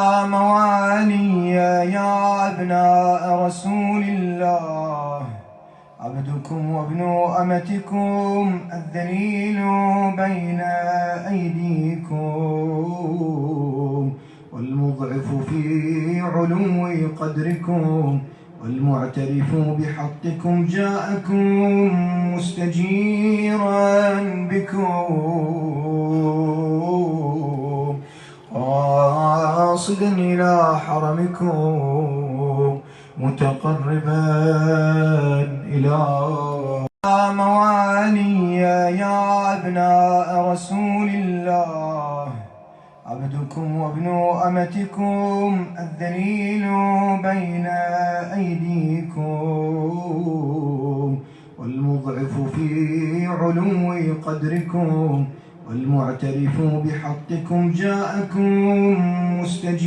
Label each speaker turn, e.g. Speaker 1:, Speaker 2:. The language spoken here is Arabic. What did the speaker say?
Speaker 1: موالي يا أبناء رسول الله، عبدكم وابن أمتكم الذليل بين أيديكم، والمضعف في علو قدركم، والمعترف بحقكم جاءكم مستجيرا بكم، قاصدا إلى حرمكم، متقربا إلى موالي يا أبناء رسول الله، عبدكم وابن أمتكم الذليل بين أيديكم، والمضعف في علو قدركم، والمعترف بحقكم جاءكم مستجيبا